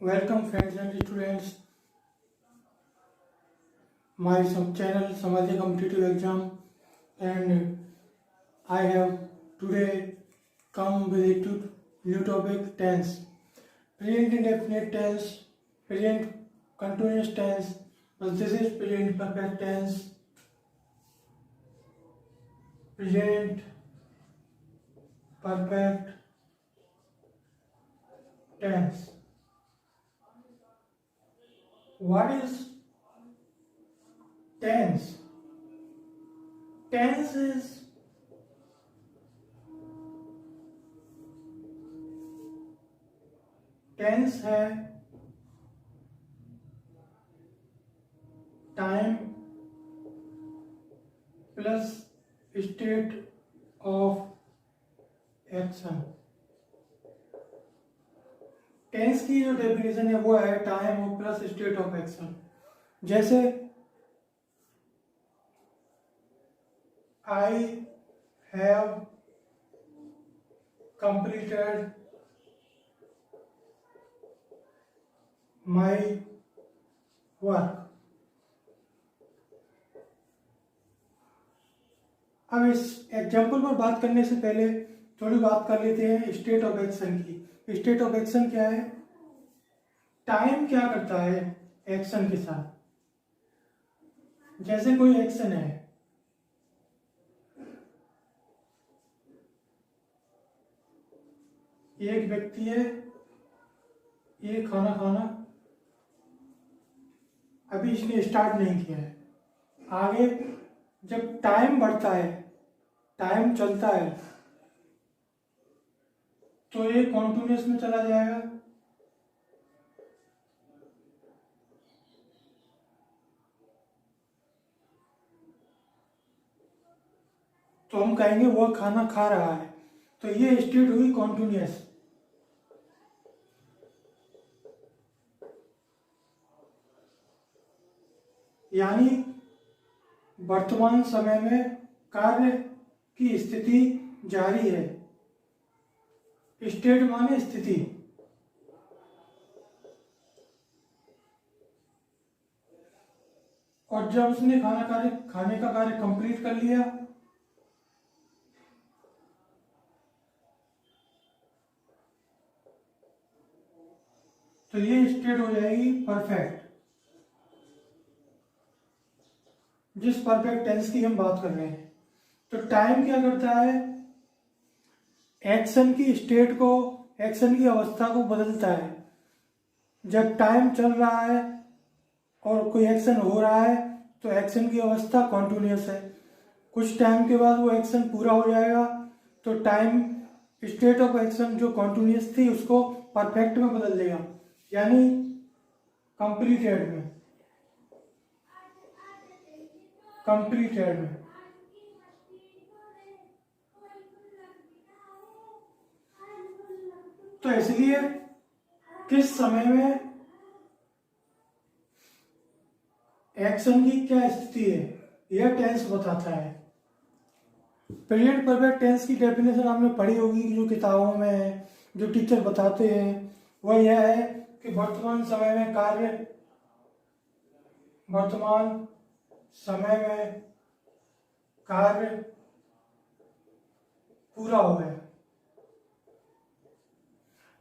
Welcome friends and students, my channel Samadhi Competitive Exam, and I have today come with a new topic, tense. Present indefinite tense, present continuous tense, but this is present perfect tense, present perfect tense. What is tense? Tense है time plus state of action. Tense की जो definition है वो है time plus state of action. जैसे I have completed my work. अब इस example पर बात करने से पहले थोड़ी बात कर लेते हैं स्टेट ऑफ एक्शन की। स्टेट ऑफ एक्शन क्या है? टाइम क्या करता है एक्शन के साथ। जैसे कोई एक्शन है, एक व्यक्ति है, ये खाना खाना अभी इसने स्टार्ट नहीं किया है। आगे जब टाइम बढ़ता है, टाइम चलता है, तो ये कॉन्टिन्यूस में चला जाएगा। तो हम कहेंगे वो खाना खा रहा है, तो ये स्टेट हुई कॉन्टिन्यूस। यानी वर्तमान समय में कार्य की स्थिति जारी है। स्टेट माने स्थिति। और जब उसने खाने का कार्य कंप्लीट कर लिया, तो ये स्टेट हो जाएगी परफेक्ट। जिस परफेक्ट टेंस की हम बात कर रहे हैं। तो टाइम क्या करता है? एक्शन की स्टेट को, एक्शन की अवस्था को बदलता है। जब टाइम चल रहा है और कोई एक्शन हो रहा है तो एक्शन की अवस्था कॉन्टिन्यूस है। कुछ टाइम के बाद वो एक्शन पूरा हो जाएगा, तो टाइम स्टेट ऑफ एक्शन जो कॉन्टिन्यूस थी उसको परफेक्ट में बदल देगा, यानी कंप्लीटेड में। कंप्लीटेड में तो इसलिए किस समय में एक्शन की क्या स्थिति है यह टेंस बताता है। प्रेजेंट परफेक्ट टेंस की डेफिनेशन आपने पढ़ी होगी, जो किताबों में है, जो टीचर बताते हैं, वह यह है कि वर्तमान समय में कार्य पूरा हो गया।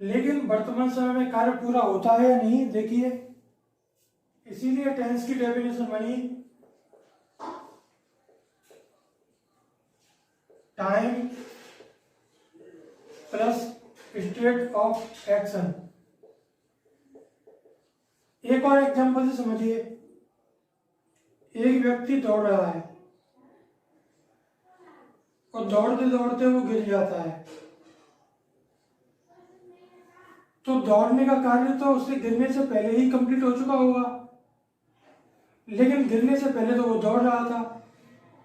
लेकिन वर्तमान समय में कार्य पूरा होता है या नहीं, देखिए, इसीलिए टेंस की डेफिनेशन बनी time plus state of action. एक और एग्जांपल से समझिए। एक व्यक्ति दौड़ रहा है और दौड़ते दौड़ते वो गिर जाता है, तो दौड़ने का कार्य तो उससे गिरने से पहले ही कंप्लीट हो चुका होगा, लेकिन गिरने से पहले तो वो दौड़ रहा था।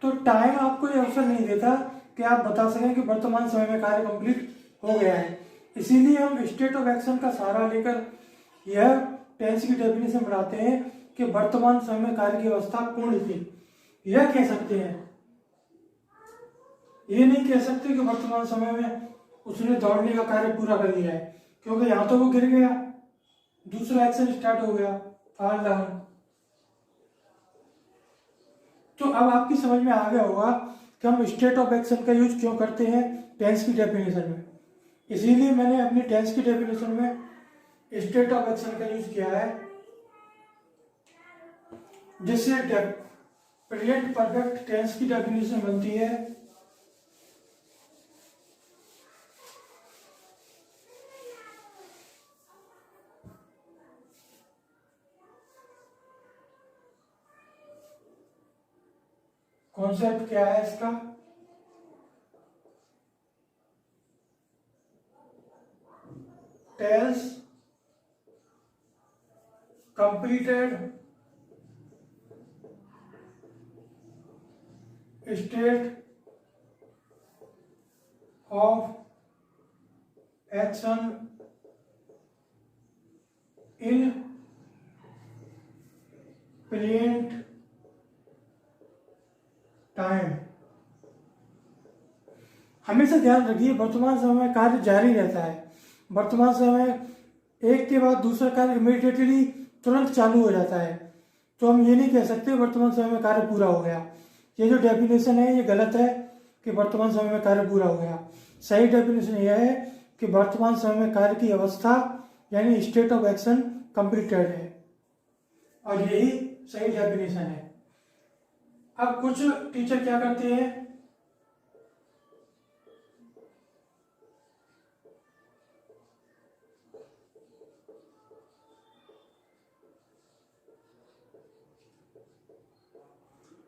तो टाइम आपको ये अवसर नहीं देता कि आप बता सकें कि वर्तमान समय में कार्य कंप्लीट हो गया है। इसीलिए हम स्टेट ऑफ एक्शन का सहारा लेकर यह टेंस की डेफिनेशन बनाते हैं कि वर्तमान समय में कार्य की अवस्था पूर्ण थी। यह कह सकते हैं, ये नहीं कह सकते कि वर्तमान समय में उसने दौड़ने का कार्य पूरा कर लिया है, क्योंकि यहां तो वो गिर गया। दूसरा एक्शन स्टार्ट हो गया, आर लर्न। तो अब आपकी समझ में आ गया होगा कि हम स्टेट ऑफ एक्शन का यूज क्यों करते हैं टेंस की डेफिनेशन में। इसीलिए मैंने अपनी टेंस की डेफिनेशन में स्टेट ऑफ एक्शन का यूज किया है, जिससे प्रेजेंट परफेक्ट टेंस की डेफिनेशन बनती है कॉन्सेप्ट क्या है इसका, tales completed state of action in present time। हमेशा ध्यान रखिए वर्तमान समय में कार्य जारी रहता है। वर्तमान समय एक के बाद दूसरा कार्य इमीडिएटली तुरंत चालू हो जाता है, तो हम ये नहीं कह सकते वर्तमान समय में कार्य पूरा हो गया। ये जो डेफिनेशन है ये गलत है कि वर्तमान समय में कार्य पूरा हो गया। सही डेफिनेशन यह है कि वर्तमान समय में कार्य की अवस्था यानी स्टेट ऑफ एक्शन कंप्लीटेड है, और यही सही डेफिनेशन है। अब कुछ टीचर क्या करते हैं,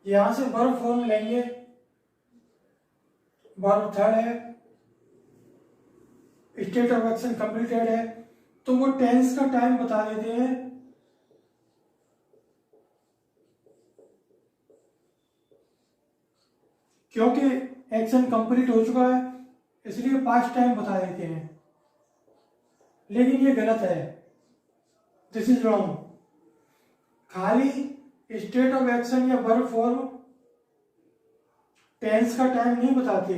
यहां से वर्ब फॉर्म लेंगे, वर्ब थर्ड है, स्टेट ऑफ एक्शन कंप्लीटेड है, तो वो टेंस का टाइम बता देते हैं। क्योंकि एक्शन कंप्लीट हो चुका है इसलिए पास्ट टाइम बता देते हैं, लेकिन ये गलत है, दिस इज रॉन्ग। खाली स्टेट ऑफ एक्शन या वर्ब फॉर्म टेंस का टाइम नहीं बताते।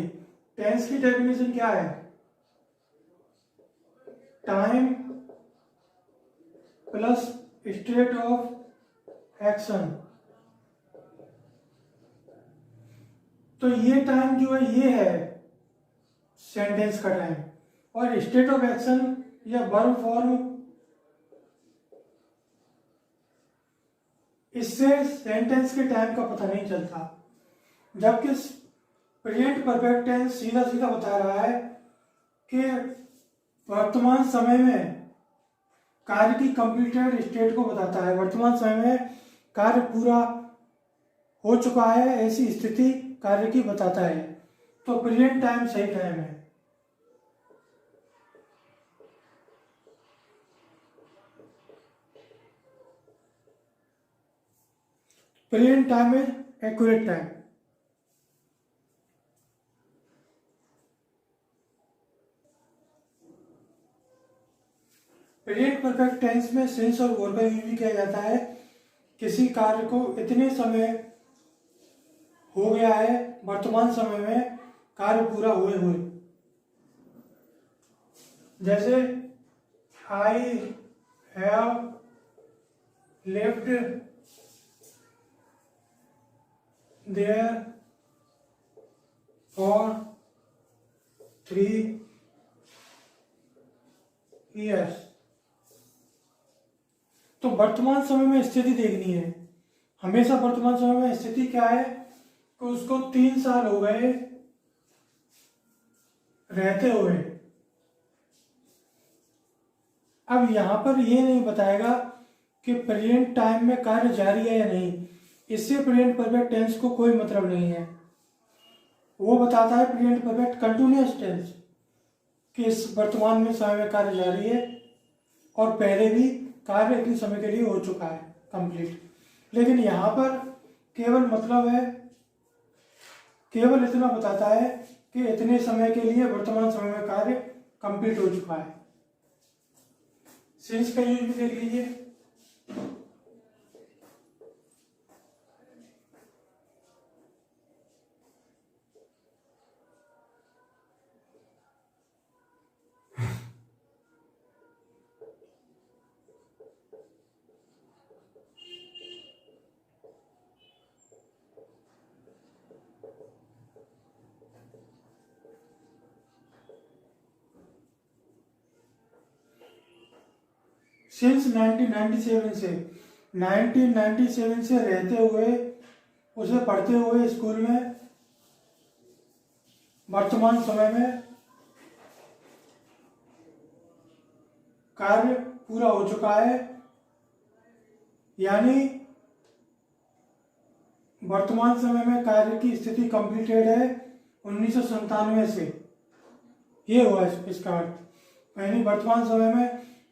टेंस की डेफिनेशन क्या है, time plus state of action. तो ये टाइम जो है ये है सेंटेंस का टाइम, और स्टेट ऑफ एक्शन या वर्ब फॉर्म इससे सेंटेंस के टाइम का पता नहीं चलता। जबकि प्रेजेंट परफेक्ट टेंस सीधा सीधा बता रहा है कि वर्तमान समय में कार्य की कंप्लीटेड स्टेट को बताता है, वर्तमान समय में कार्य पूरा हो चुका है ऐसी स्थिति कार्य की बताता है। तो प्रेजेंट टाइम सही टाइम है। Present time is accurate time. Present perfect tense में सिंस और वर्ब का यूज भी किया जाता है। किसी कार्य को इतने समय हो गया है, वर्तमान समय में कार्य पूरा हुए हुए, जैसे I have left there for 3 years। तो वर्तमान समय में स्थिति देखनी है। हमेशा वर्तमान समय में स्थिति क्या है कि उसको 3 साल हो गए रहते हुए। अब यहां पर यह नहीं बताएगा कि प्रेजेंट टाइम में कार्य जारी है या नहीं, इससे प्रेजेंट परफेक्ट टेंस को कोई मतलब नहीं है। वो बताता है प्रेजेंट परफेक्ट कंटिन्यूअस टेंस कि इस वर्तमान में समय में कार्य जारी है और पहले भी कार्य इतने समय के लिए हो चुका है कंप्लीट। लेकिन यहाँ पर केवल मतलब है, केवल इतना बताता है कि इतने समय के लिए वर्तमान समय में कार्य कंप्लीट हो चुका है। सिंस का यूज भी देख लीजिए, सिंस 1997 से रहते हुए, उसे पढ़ते हुए स्कूल में वर्तमान समय में कार्य पूरा हो चुका है। यानी वर्तमान समय में कार्य की स्थिति कंप्लीटेड है 1997 से, ये हुआ इसका अर्थ। यानी वर्तमान समय में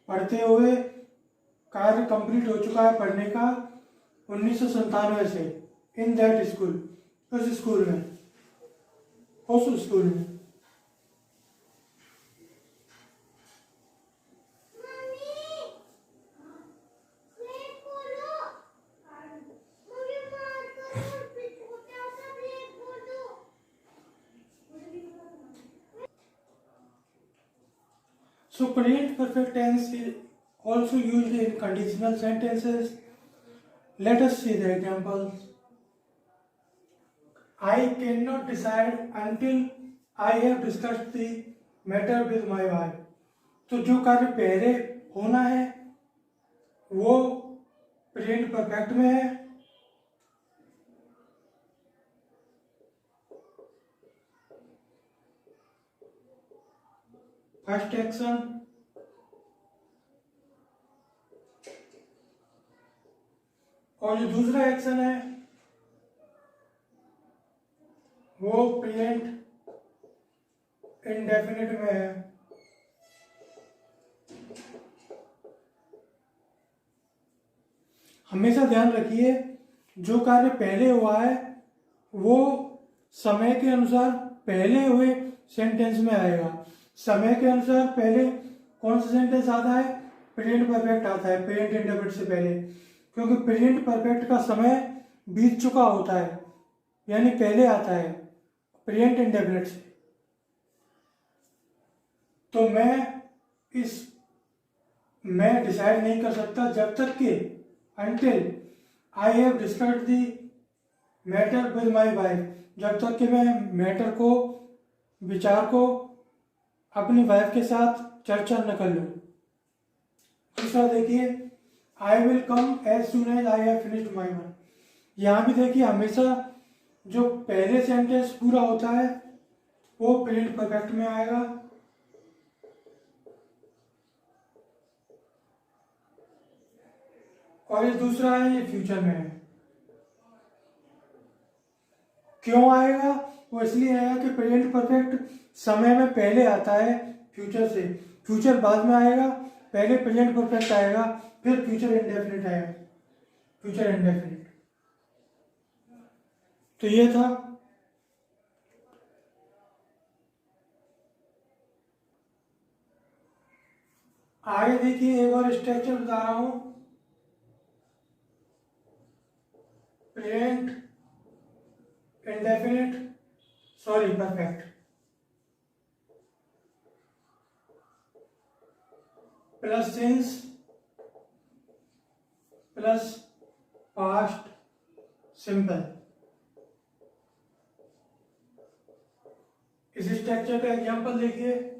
पढ़ते हुए कार्य कंप्लीट हो चुका है पढ़ने का 1997 से, इन दैट स्कूल, उस स्कूल में। So present perfect tense is also used in conditional sentences. Let us see the examples. I cannot decide until I have discussed the matter with my wife. तो जो कार्य पहले होना है वो present perfect में है। फर्स्ट एक्शन, और जो दूसरा एक्शन है वो प्रेजेंट इंडेफिनिट में है। हमेशा ध्यान रखिए, जो कार्य पहले हुआ है वो समय के अनुसार पहले हुए सेंटेंस में आएगा। समय के अनुसार पहले कौन सा सेंटेंस आता है? प्रेजेंट परफेक्ट आता है, प्रेजेंट इंडेफिनिट से पहले, क्योंकि प्रेजेंट परफेक्ट का समय बीत चुका होता है, यानी पहले आता है प्रेजेंट इंडेफिनिट से। तो मैं डिसाइड नहीं कर सकता जब तक कि until I have discussed the matter with my wife, जब तक कि मैं मैटर को, विचार को अपनी वाइफ के साथ चर्चा न कर लूं। दूसरा देखिए, I will come as soon as I have finished my work। यहाँ भी देखिए, हमेशा जो पहले सेंटेंस पूरा होता है वो प्रेजेंट परफेक्ट में आएगा, और ये दूसरा है ये फ्यूचर में है। क्यों आएगा? वो इसलिए आएगा कि प्रेजेंट परफेक्ट समय में पहले आता है फ्यूचर से, फ्यूचर बाद में आएगा, पहले प्रेजेंट परफेक्ट आएगा, फिर फ्यूचर इंडेफिनिट आएगा, फ्यूचर इंडेफिनिट। तो ये था। आगे देखिए, एक और स्ट्रक्चर बता रहा हूं, present indefinite, sorry perfect, plus since plus past simple. इस स्ट्रक्चर का एग्जांपल देखिए,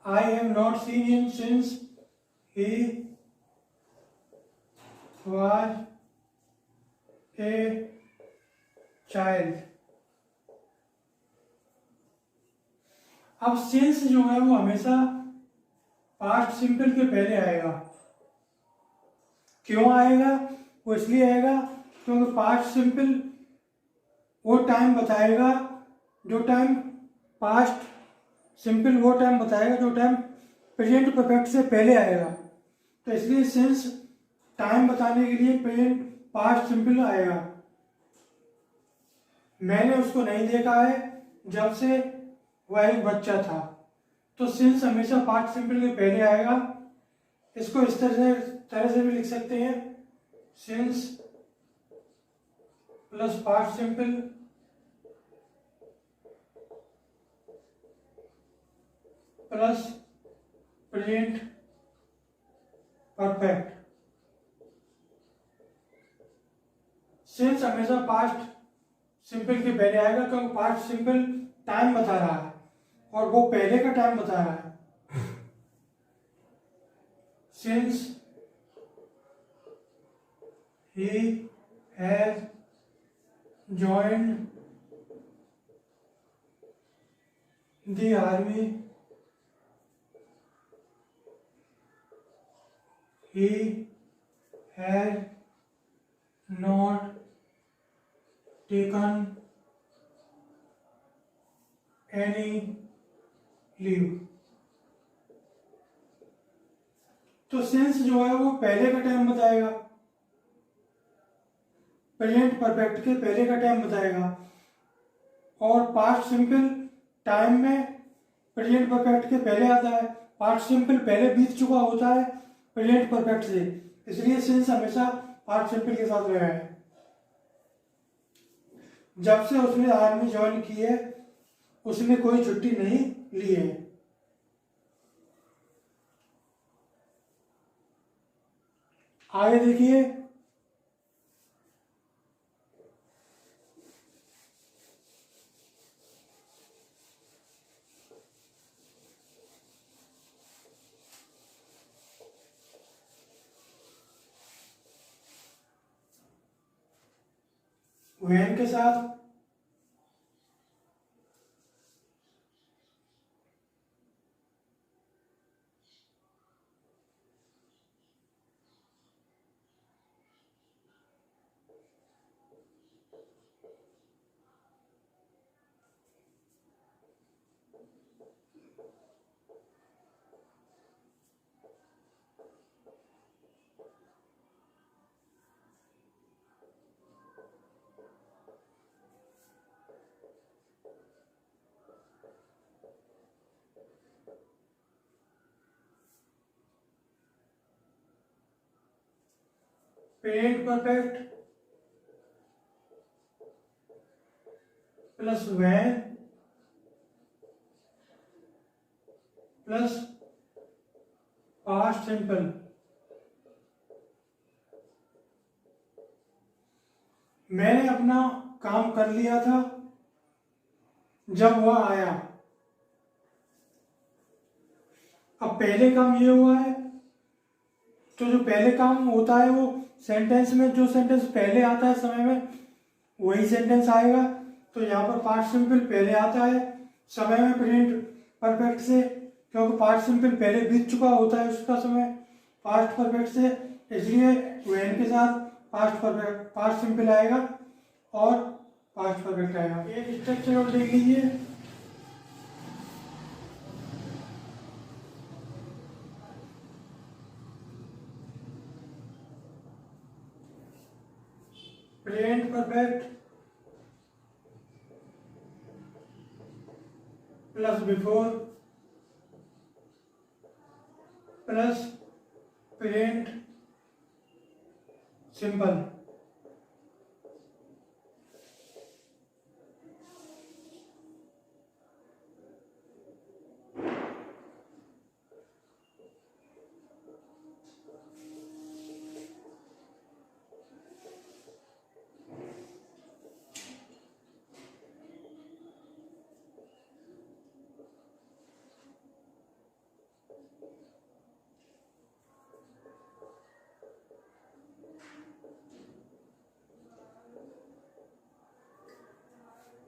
I have not seen him since he was a child। अब सिंस जो है वो हमेशा पास्ट सिंपल के पहले आएगा। क्यों आएगा? वो इसलिए आएगा क्योंकि पास्ट सिंपल वो टाइम बताएगा, जो टाइम पास्ट सिंपल वो टाइम बताएगा जो टाइम प्रेजेंट परफेक्ट से पहले आएगा। तो इसलिए सिंस टाइम बताने के लिए प्रेजेंट पास्ट सिंपल आएगा। मैंने उसको नहीं देखा है जब से वह एक बच्चा था, तो सिंस हमेशा पास्ट सिंपल के पहले आएगा। इसको इस तरह से भी लिख सकते हैं, since plus past simple plus present perfect. Since हमेशा पास्ट सिंपल के पहले आएगा क्योंकि पास्ट सिंपल टाइम बता रहा है और वो पहले का टाइम बता रहा है। Since he has joined the army, he had not taken any leave। तो सिंस जो है वो पहले का टाइम बताएगा, प्रेजेंट परफेक्ट के पहले का टाइम बताएगा, और पास्ट सिंपल टाइम में प्रेजेंट परफेक्ट के पहले आता है। पास्ट सिंपल पहले बीत चुका होता है प्रेजेंट परफेक्ट से, इसलिए सिंस हमेशा पास्ट सिंपल के साथ रहा है। जब से उसने आर्मी ज्वाइन की है उसने कोई छुट्टी नहीं ली है। आगे देखिए, वैन के साथ present perfect plus when plus past simple. मैंने अपना काम कर लिया था जब वह आया। अब पहले काम ये हुआ है, तो जो पहले काम होता है वो सेंटेंस में जो सेंटेंस पहले आता है समय में वही सेंटेंस आएगा। तो यहाँ पर पास्ट सिंपल पहले आता है समय में प्रेजेंट परफेक्ट से, क्योंकि पास्ट सिंपल पहले बीत चुका होता है उसका समय पास्ट परफेक्ट से, इसलिए व्हेन के साथ पास्ट सिंपल आएगा और पास्ट परफेक्ट आएगा। एक स्ट्रक्चर और देख लीजिए, present perfect plus before plus present simple.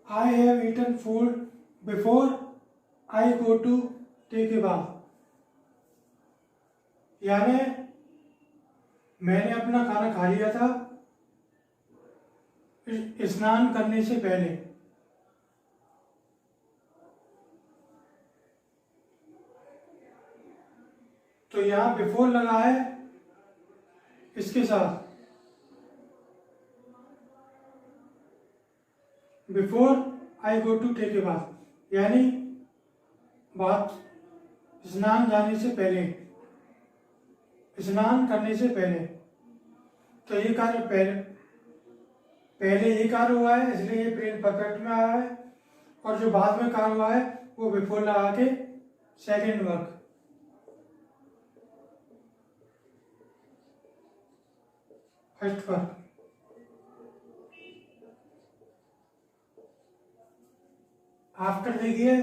I have eaten food before I go to take a bath। यानी मैंने अपना खाना खा लिया था स्नान करने से पहले। तो यहाँ बिफोर लगा है इसके साथ, before I go to take a bath, यानी बात स्नान जाने से पहले, स्नान करने से पहले। तो ये कार्य पहले ये कार्य हुआ है इसलिए ये प्रेजेंट परफेक्ट में आया है, और जो बाद में कार्य हुआ है वो बिफोर लगा के सेकेंड वर्क। फर्स्ट पर। आफ्टर देखिए,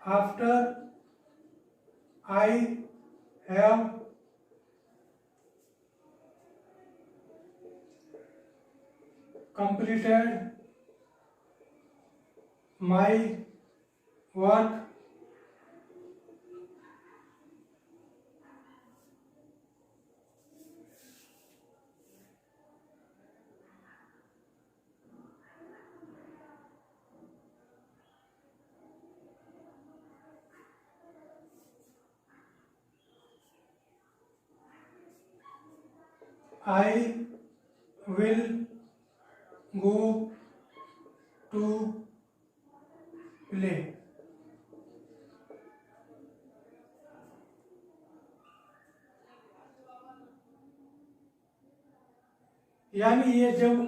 after I have completed my work, I will go to play। यानी ये जब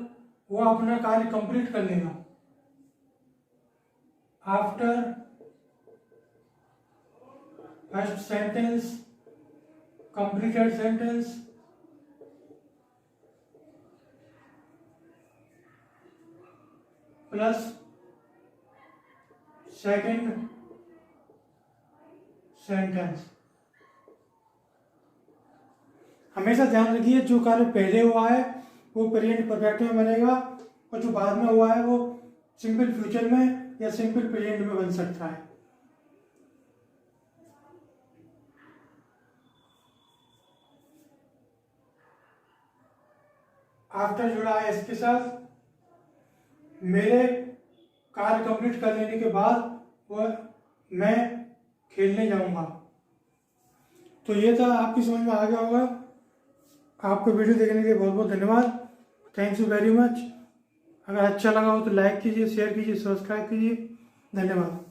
वो अपना कार्य कंप्लीट कर लेगा। After first sentence, completed sentence, plus second sentence. हमेशा ध्यान रखिए जो कार्य पहले हुआ है वो प्रेजेंट परफेक्ट में बनेगा और जो बाद में हुआ है वो सिंपल फ्यूचर में या सिंपल प्रेजेंट में बन सकता है। आफ्टर जुड़ा है इसके साथ। मेरे कार्य कंप्लीट कर लेने के बाद वह मैं खेलने जाऊंगा। तो ये था, आपकी समझ में आ गया होगा। आपको वीडियो देखने के लिए बहुत बहुत धन्यवाद। Thank you very much. अगर अच्छा लगा हो तो लाइक कीजिए, शेयर कीजिए, सब्सक्राइब कीजिए। धन्यवाद।